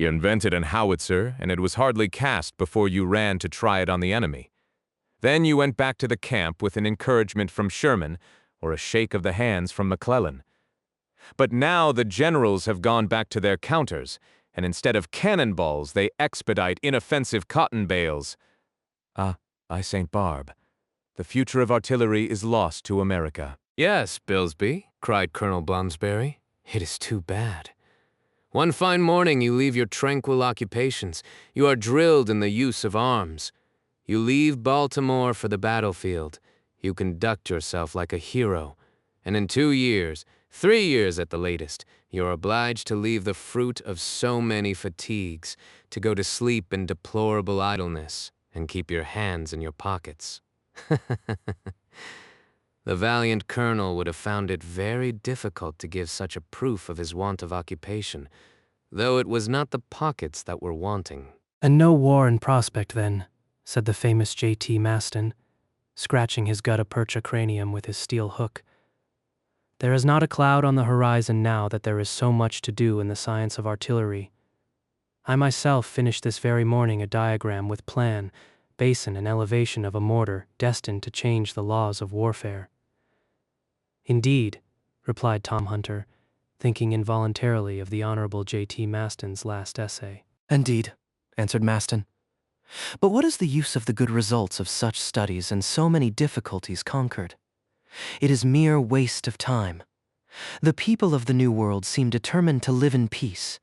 You invented an howitzer, and it was hardly cast before you ran to try it on the enemy. Then you went back to the camp with an encouragement from Sherman or a shake of the hands from McClellan. But now the generals have gone back to their counters, and instead of cannonballs, they expedite inoffensive cotton bales. Ah, by St. Barb, the future of artillery is lost to America. Yes, Bilsby, cried Colonel Blomsberry. It is too bad. One fine morning you leave your tranquil occupations. You are drilled in the use of arms. You leave Baltimore for the battlefield. You conduct yourself like a hero. And in 2 years, 3 years at the latest, you are obliged to leave the fruit of so many fatigues, to go to sleep in deplorable idleness, and keep your hands in your pockets. The valiant colonel would have found it very difficult to give such a proof of his want of occupation, though it was not the pockets that were wanting. "And no war in prospect, then," said the famous J.T. Maston, scratching his gutta-percha cranium with his steel hook. "There is not a cloud on the horizon now that there is so much to do in the science of artillery. I myself finished this very morning a diagram with plan, basin, and elevation of a mortar destined to change the laws of warfare." "Indeed," replied Tom Hunter, thinking involuntarily of the Honorable J.T. Maston's last essay. "Indeed," answered Maston. "But what is the use of the good results of such studies and so many difficulties conquered? It is mere waste of time. The people of the New World seem determined to live in peace,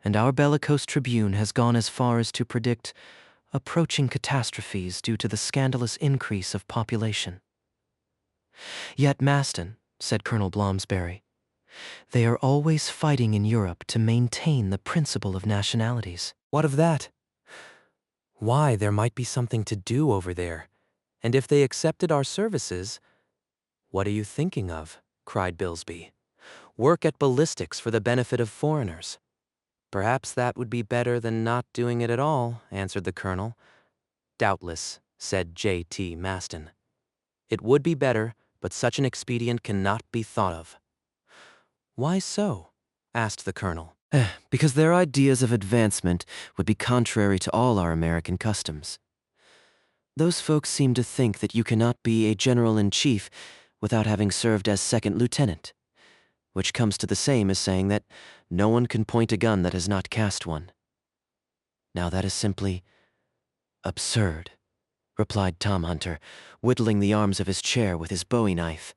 and our bellicose tribune has gone as far as to predict approaching catastrophes due to the scandalous increase of population." "Yet, Maston," said Colonel Blomsberry, "they are always fighting in Europe to maintain the principle of nationalities." "What of that? Why, there might be something to do over there, and if they accepted our services—" "What are you thinking of?" cried Bilsby. "Work at ballistics for the benefit of foreigners." "Perhaps that would be better than not doing it at all," answered the colonel. "Doubtless," said J.T. Maston. "It would be better, but such an expedient cannot be thought of." "Why so?" asked the colonel. "Because their ideas of advancement would be contrary to all our American customs. Those folks seem to think that you cannot be a general-in-chief without having served as second lieutenant, which comes to the same as saying that no one can point a gun that has not cast one. Now that is simply absurd," replied Tom Hunter, whittling the arms of his chair with his bowie knife.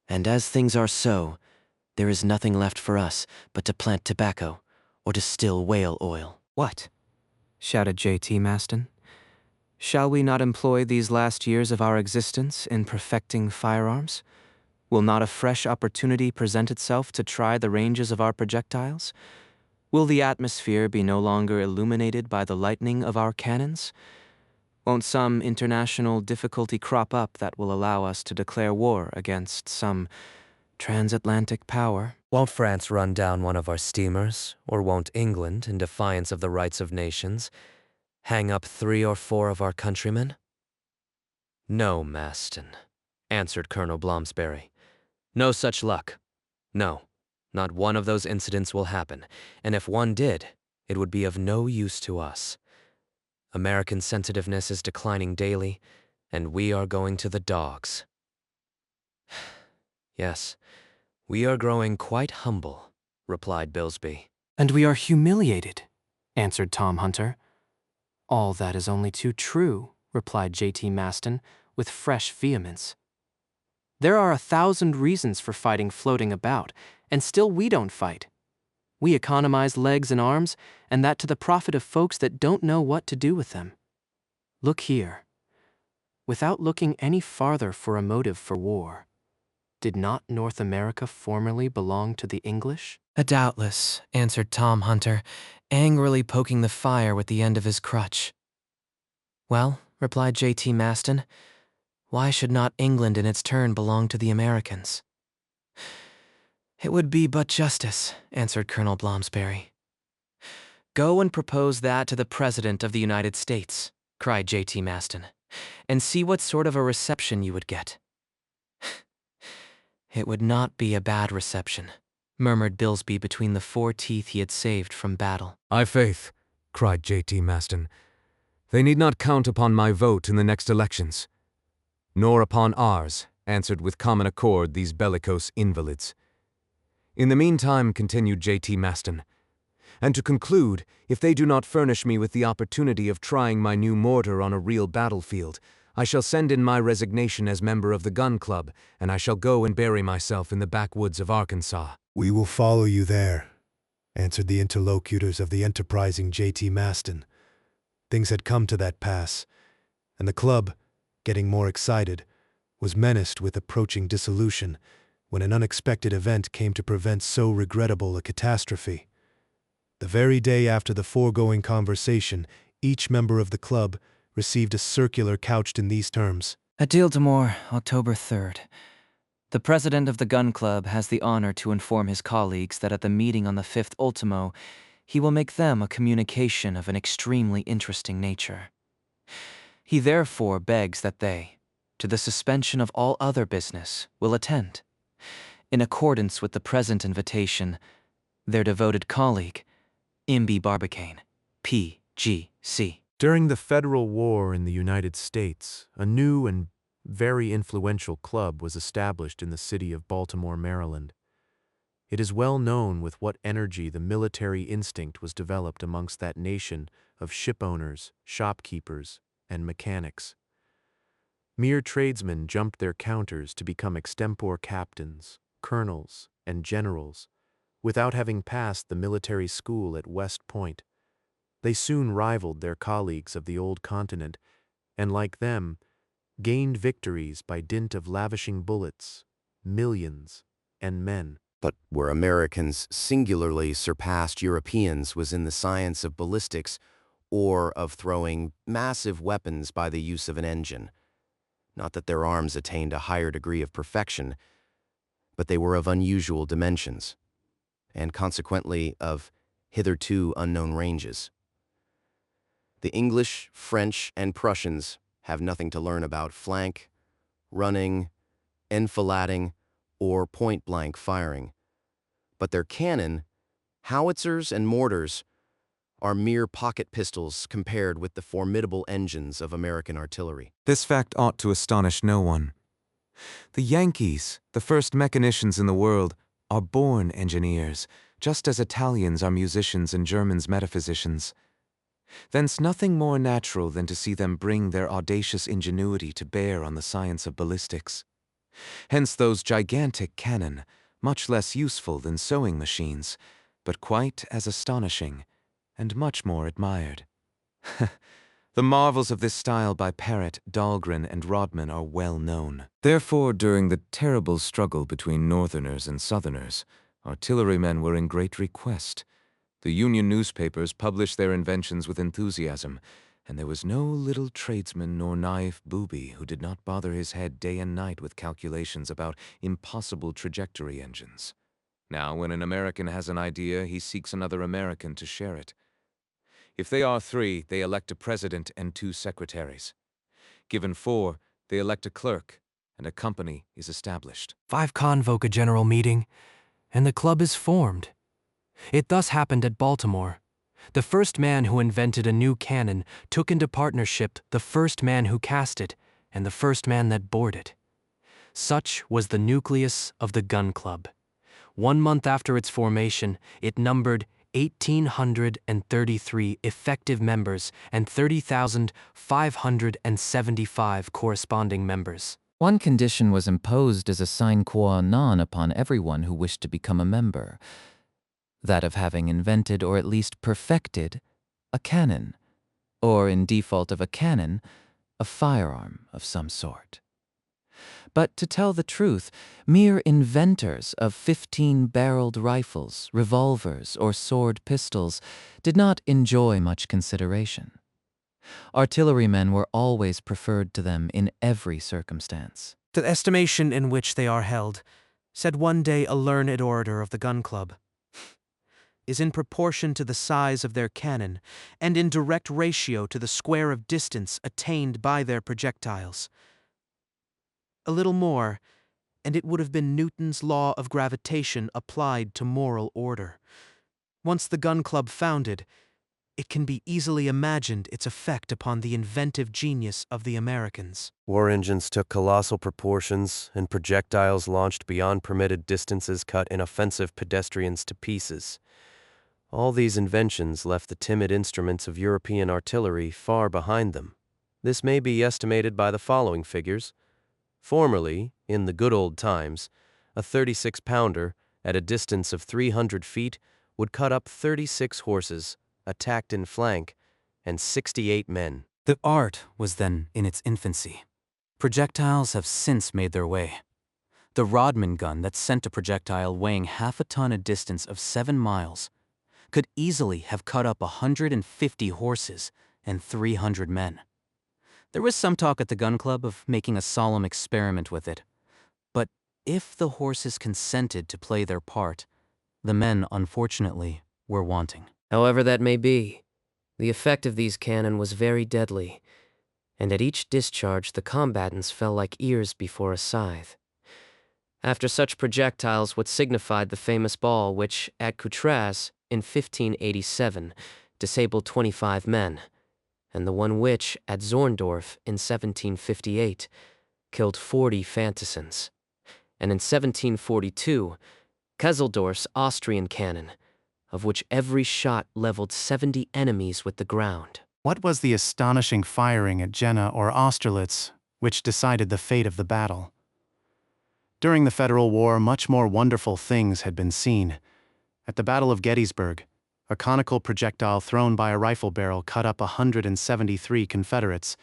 "And as things are so, there is nothing left for us but to plant tobacco or distill whale oil." "What?" shouted J.T. Maston. "Shall we not employ these last years of our existence in perfecting firearms? Will not a fresh opportunity present itself to try the ranges of our projectiles? Will the atmosphere be no longer illuminated by the lightning of our cannons? Won't some international difficulty crop up that will allow us to declare war against some transatlantic power?" Won't France run down one of our steamers, or won't England, in defiance of the rights of nations, hang up 3 or 4 of our countrymen? "No, Maston," answered Colonel Blomsberry. "No such luck. No, not one of those incidents will happen, and if one did, it would be of no use to us. American sensitiveness is declining daily, and we are going to the dogs. Yes, we are growing quite humble," replied Bilsby. "And we are humiliated," answered Tom Hunter. "All that is only too true," replied J.T. Maston with fresh vehemence. "There are 1,000 reasons for fighting floating about, and still we don't fight. We economize legs and arms, and that to the profit of folks that don't know what to do with them. Look here. Without looking any farther for a motive for war, did not North America formerly belong to the English?" "Doubtless," answered Tom Hunter, angrily poking the fire with the end of his crutch. "Well," replied J.T. Maston, "why should not England in its turn belong to the Americans?" "It would be but justice," answered Colonel Blomsberry. "Go and propose that to the President of the United States," cried J.T. Maston, "and see what sort of a reception you would get." "It would not be a bad reception," murmured Bilsby between the 4 teeth he had saved from battle. "I' faith," cried J.T. Maston. "They need not count upon my vote in the next elections." "Nor upon ours," answered with common accord these bellicose invalids. "In the meantime," continued J.T. Maston, "and to conclude, if they do not furnish me with the opportunity of trying my new mortar on a real battlefield, I shall send in my resignation as member of the Gun Club, and I shall go and bury myself in the backwoods of Arkansas." "We will follow you there," answered the interlocutors of the enterprising J.T. Maston. Things had come to that pass, and the club, getting more excited, was menaced with approaching dissolution when an unexpected event came to prevent so regrettable a catastrophe. The very day after the foregoing conversation, each member of the club received a circular couched in these terms: At D'Iltamore, October 3rd. The president of the Gun Club has the honor to inform his colleagues that at the meeting on the 5th ultimo, he will make them a communication of an extremely interesting nature. He therefore begs that they, to the suspension of all other business, will attend. In accordance with the present invitation, their devoted colleague, Imby Barbicane, P.G.C. During the Federal War in the United States, a new and very influential club was established in the city of Baltimore, Maryland. It is well known with what energy the military instinct was developed amongst that nation of shipowners, shopkeepers, and mechanics. Mere tradesmen jumped their counters to become extempore captains, colonels, and generals, without having passed the military school at West Point. They soon rivaled their colleagues of the old continent, and like them, gained victories by dint of lavishing bullets, millions, and men. But where Americans singularly surpassed Europeans was in the science of ballistics or of throwing massive weapons by the use of an engine. Not that their arms attained a higher degree of perfection, but they were of unusual dimensions, and consequently of hitherto unknown ranges. The English, French, and Prussians have nothing to learn about flank, running, enfilading, or point-blank firing. But their cannon, howitzers, and mortars are mere pocket pistols compared with the formidable engines of American artillery. This fact ought to astonish no one. The Yankees, the first mechanicians in the world, are born engineers, just as Italians are musicians and Germans metaphysicians. Thence nothing more natural than to see them bring their audacious ingenuity to bear on the science of ballistics. Hence those gigantic cannon, much less useful than sewing machines, but quite as astonishing, and much more admired. The marvels of this style by Parrott, Dahlgren, and Rodman are well known. Therefore, during the terrible struggle between Northerners and Southerners, artillerymen were in great request. The Union newspapers published their inventions with enthusiasm, and there was no little tradesman nor naïf booby who did not bother his head day and night with calculations about impossible trajectory engines. Now, when an American has an idea, he seeks another American to share it. If they are 3, they elect a president and 2 secretaries. Given 4, they elect a clerk, and a company is established. 5 convoke a general meeting, and the club is formed. It thus happened at Baltimore. The first man who invented a new cannon took into partnership the first man who cast it and the first man that bored it. Such was the nucleus of the Gun Club. 1 month after its formation, it numbered 1,833 effective members and 30,575 corresponding members. One condition was imposed as a sine qua non upon everyone who wished to become a member, that of having invented or at least perfected a cannon, or in default of a cannon, a firearm of some sort. But to tell the truth, mere inventors of 15-barreled rifles, revolvers, or sword pistols did not enjoy much consideration. Artillerymen were always preferred to them in every circumstance. The estimation in which they are held, said one day a learned orator of the Gun Club, is in proportion to the size of their cannon and in direct ratio to the square of distance attained by their projectiles. A little more, and it would have been Newton's law of gravitation applied to moral order. Once the gun club founded, it can be easily imagined its effect upon the inventive genius of the Americans. War engines took colossal proportions, and projectiles launched beyond permitted distances cut inoffensive pedestrians to pieces. All these inventions left the timid instruments of European artillery far behind them. This may be estimated by the following figures. Formerly, in the good old times, a 36-pounder, at a distance of 300 feet, would cut up 36 horses, attacked in flank, and 68 men. The art was then in its infancy. Projectiles have since made their way. The Rodman gun that sent a projectile weighing half a ton a distance of 7 miles could easily have cut up 150 horses and 300 men. There was some talk at the gun club of making a solemn experiment with it. But if the horses consented to play their part, the men, unfortunately, were wanting. However that may be, the effect of these cannon was very deadly, and at each discharge the combatants fell like ears before a scythe. After such projectiles what signified the famous ball which, at Coutras, in 1587, disabled 25 men, and the one which, at Zorndorf, in 1758, killed 40 fantassins, and in 1742, Kesselsdorf's Austrian cannon, of which every shot leveled 70 enemies with the ground. What was the astonishing firing at Jena or Austerlitz which decided the fate of the battle? During the Federal War, much more wonderful things had been seen. At the Battle of Gettysburg, a conical projectile thrown by a rifle barrel cut up 173 Confederates,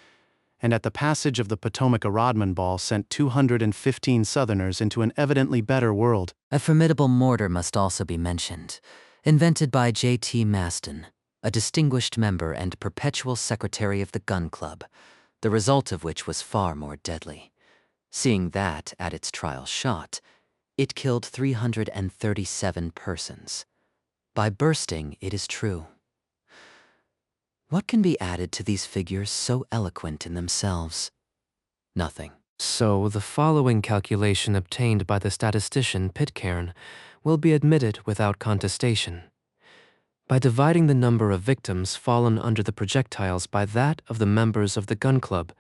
and at the passage of the Potomac a Rodman ball sent 215 Southerners into an evidently better world. A formidable mortar must also be mentioned, invented by J.T. Maston, a distinguished member and perpetual secretary of the Gun Club, the result of which was far more deadly, seeing that, at its trial shot, it killed 337 persons. By bursting, it is true. What can be added to these figures so eloquent in themselves? Nothing. So the following calculation obtained by the statistician Pitcairn will be admitted without contestation. By dividing the number of victims fallen under the projectiles by that of the members of the gun club,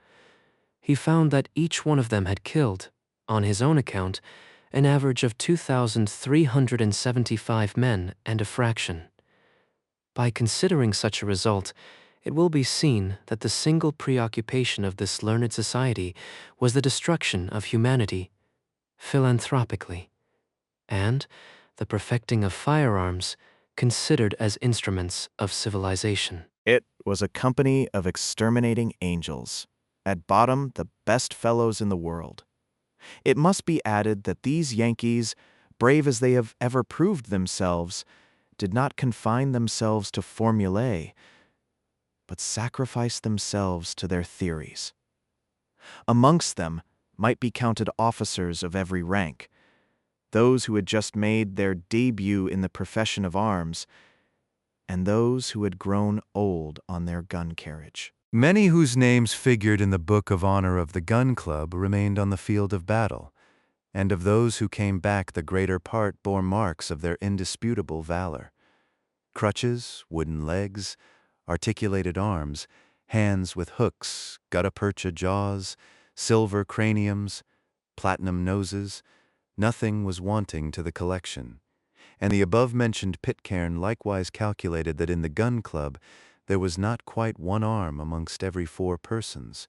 he found that each one of them had killed, on his own account, an average of 2,375 men and a fraction. By considering such a result, it will be seen that the single preoccupation of this learned society was the destruction of humanity, philanthropically, and the perfecting of firearms considered as instruments of civilization. It was a company of exterminating angels, at bottom the best fellows in the world. It must be added that these Yankees, brave as they have ever proved themselves, did not confine themselves to formulae, but sacrificed themselves to their theories. Amongst them might be counted officers of every rank, those who had just made their debut in the profession of arms, and those who had grown old on their gun carriage. Many whose names figured in the Book of Honor of the Gun Club remained on the field of battle, and of those who came back the greater part bore marks of their indisputable valor. Crutches, wooden legs, articulated arms, hands with hooks, gutta-percha jaws, silver craniums, platinum noses, nothing was wanting to the collection, and the above-mentioned Pitcairn likewise calculated that in the Gun Club there was not quite one arm amongst every 4 persons,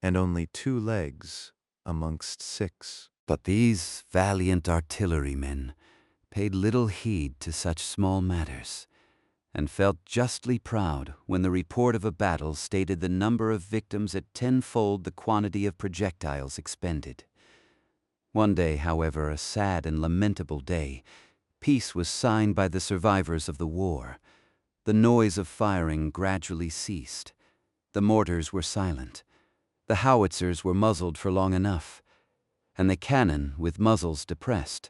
and only 2 legs amongst 6. But these valiant artillerymen paid little heed to such small matters, and felt justly proud when the report of a battle stated the number of victims at 10-fold the quantity of projectiles expended. One day, however, a sad and lamentable day, peace was signed by the survivors of the war. The noise of firing gradually ceased. The mortars were silent. The howitzers were muzzled for long enough, and the cannon, with muzzles depressed,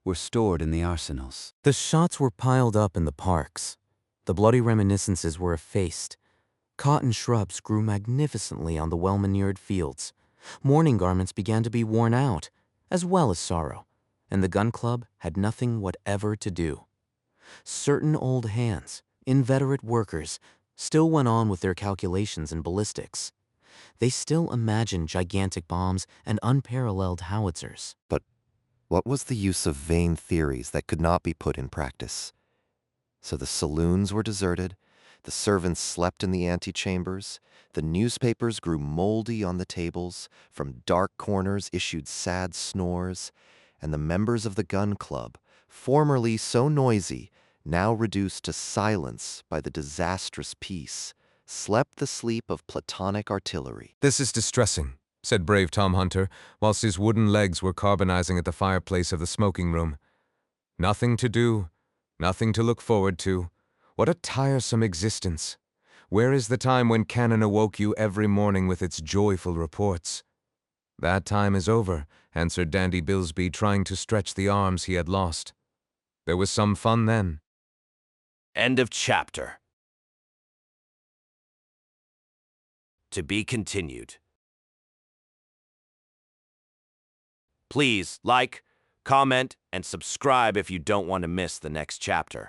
were stored in the arsenals. The shots were piled up in the parks. The bloody reminiscences were effaced. Cotton shrubs grew magnificently on the well-manured fields. Mourning garments began to be worn out. as well as sorrow, and the gun club had nothing whatever to do. Certain old hands, inveterate workers, still went on with their calculations in ballistics. They still imagined gigantic bombs and unparalleled howitzers. But what was the use of vain theories that could not be put in practice? So the saloons were deserted, the servants slept in the antechambers, the newspapers grew moldy on the tables, from dark corners issued sad snores, and the members of the gun club, formerly so noisy, now reduced to silence by the disastrous peace, slept the sleep of platonic artillery. "This is distressing," said brave Tom Hunter, whilst his wooden legs were carbonizing at the fireplace of the smoking room. "Nothing to do, nothing to look forward to. What a tiresome existence! Where is the time when cannon awoke you every morning with its joyful reports?" "That time is over," answered Dandy Bilsby, trying to stretch the arms he had lost. "There was some fun then." End of chapter. To be continued. Please like, comment, and subscribe if you don't want to miss the next chapter.